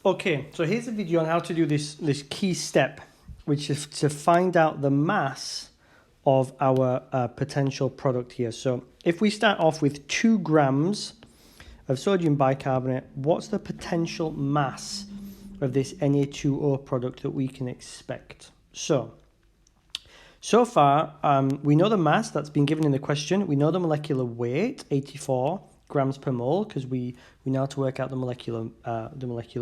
Okay, so here's a video on how to do this key step, which is to find out the mass of our potential product here. So if we start off with 2 grams of sodium bicarbonate, what's the potential mass of this Na2O product that we can expect? So far, we know the mass that's been given in the question. We know the molecular weight, 84 grams per mole, because we know how to work out the molecular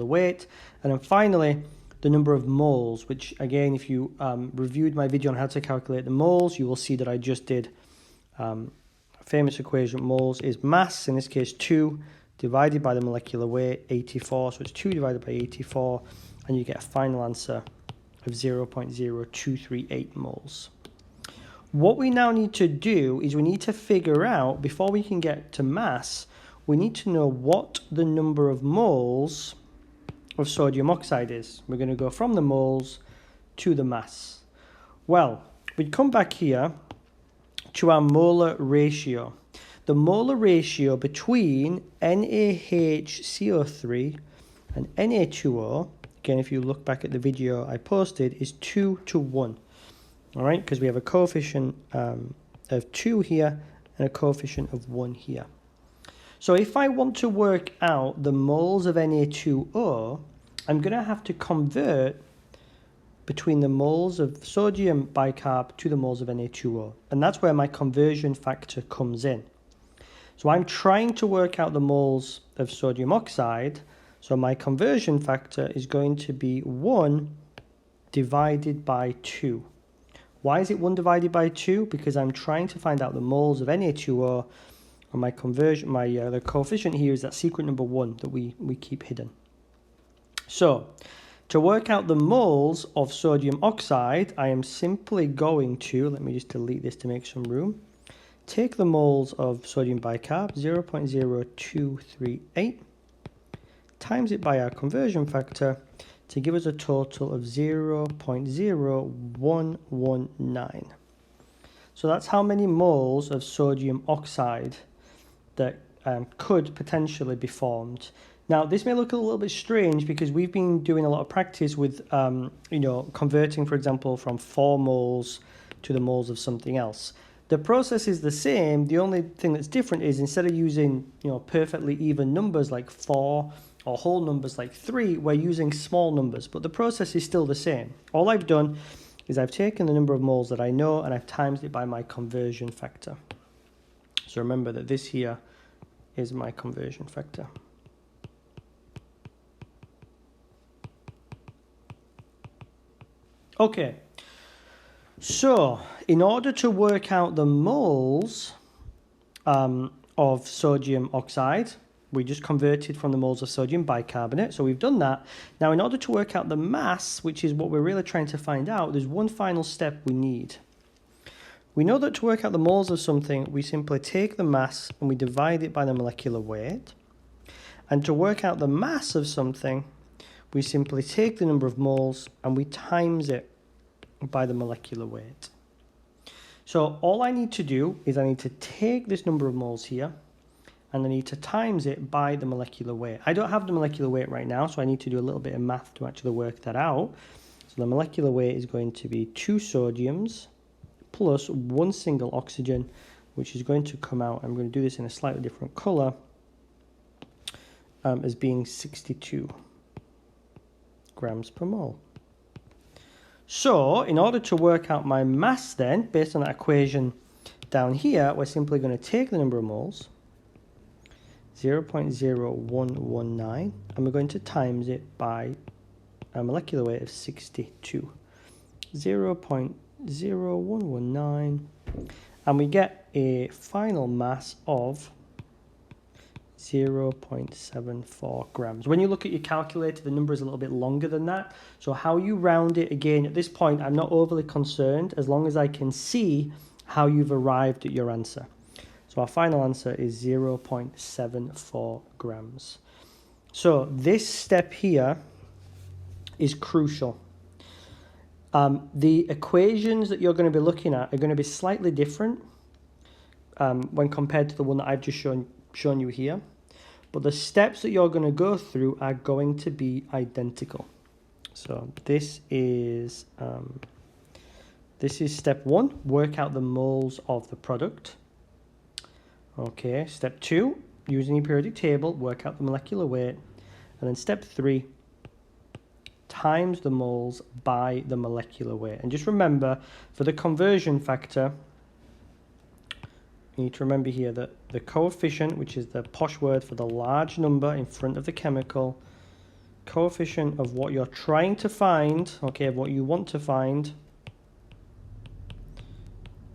weight. And then finally, the number of moles, which again, if you reviewed my video on how to calculate the moles, you will see that I just did a famous equation. Moles is mass, in this case 2, divided by the molecular weight, 84. So it's 2 divided by 84, and you get a final answer of 0.0238 moles. What we now need to do is we need to figure out, before we can get to mass, we need to know what the number of moles of sodium oxide is. We're going to go from the moles to the mass. Well, we come back here to our molar ratio. The molar ratio between NaHCO3 and Na2O, again, if you look back at the video I posted, is 2 to 1. All right, because we have a coefficient of 2 here and a coefficient of 1 here. So if I want to work out the moles of Na2O, I'm going to have to convert between the moles of sodium bicarb to the moles of Na2O. And that's where my conversion factor comes in. So I'm trying to work out the moles of sodium oxide. So my conversion factor is going to be 1 divided by 2. Why is it 1 divided by 2? Because I'm trying to find out the moles of Na2O, and my conversion, the coefficient here is that secret number 1 that we keep hidden. So to work out the moles of sodium oxide, I am simply going to, let me just delete this to make some room, take the moles of sodium bicarb, 0.0238, times it by our conversion factor, to give us a total of 0.0119. So that's how many moles of sodium oxide that could potentially be formed. Now, this may look a little bit strange because we've been doing a lot of practice with, converting, for example, from 4 moles to the moles of something else. The process is the same. The only thing that's different is instead of using, perfectly even numbers like 4, or whole numbers like 3, we're using small numbers, but the process is still the same. All I've done is I've taken the number of moles that I know and I've times it by my conversion factor. So remember that this here is my conversion factor. Okay, so in order to work out the moles of sodium oxide, we just converted from the moles of sodium bicarbonate, so we've done that. Now, in order to work out the mass, which is what we're really trying to find out, there's one final step we need. We know that to work out the moles of something, we simply take the mass and we divide it by the molecular weight. And to work out the mass of something, we simply take the number of moles and we times it by the molecular weight. So all I need to do is I need to take this number of moles here, and I need to times it by the molecular weight. I don't have the molecular weight right now, so I need to do a little bit of math to actually work that out. So the molecular weight is going to be 2 sodiums plus 1 single oxygen, which is going to come out, I'm going to do this in a slightly different color, as being 62 grams per mole. So in order to work out my mass then, based on that equation down here, we're simply going to take the number of moles, 0.0119, and we're going to times it by a molecular weight of 62. 0.0119, and we get a final mass of 0.74 grams. When you look at your calculator, the number is a little bit longer than that. So how you round it, again, at this point, I'm not overly concerned as long as I can see how you've arrived at your answer. So our final answer is 0.74 grams. So this step here is crucial. The equations that you're going to be looking at are going to be slightly different when compared to the one that I've just shown you here. but the steps that you're going to go through are going to be identical. So this is step 1, work out the moles of the product. Okay, step 2, using your periodic table, work out the molecular weight. And then step 3, times the moles by the molecular weight. And just remember, for the conversion factor, you need to remember here that the coefficient, which is the posh word for the large number in front of the chemical, coefficient of what you're trying to find, okay, of what you want to find,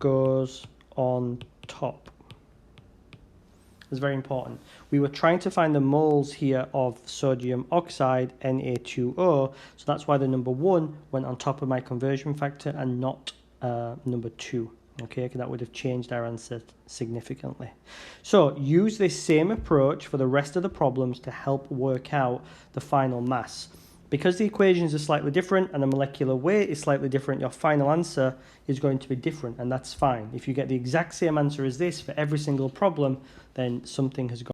goes on top. It's very important. We were trying to find the moles here of sodium oxide, Na2O, so that's why the number 1 went on top of my conversion factor and not number 2. Okay, because that would have changed our answer significantly. So use this same approach for the rest of the problems to help work out the final mass. Because the equations are slightly different and the molecular weight is slightly different, your final answer is going to be different, and that's fine. If you get the exact same answer as this for every single problem, then something has gone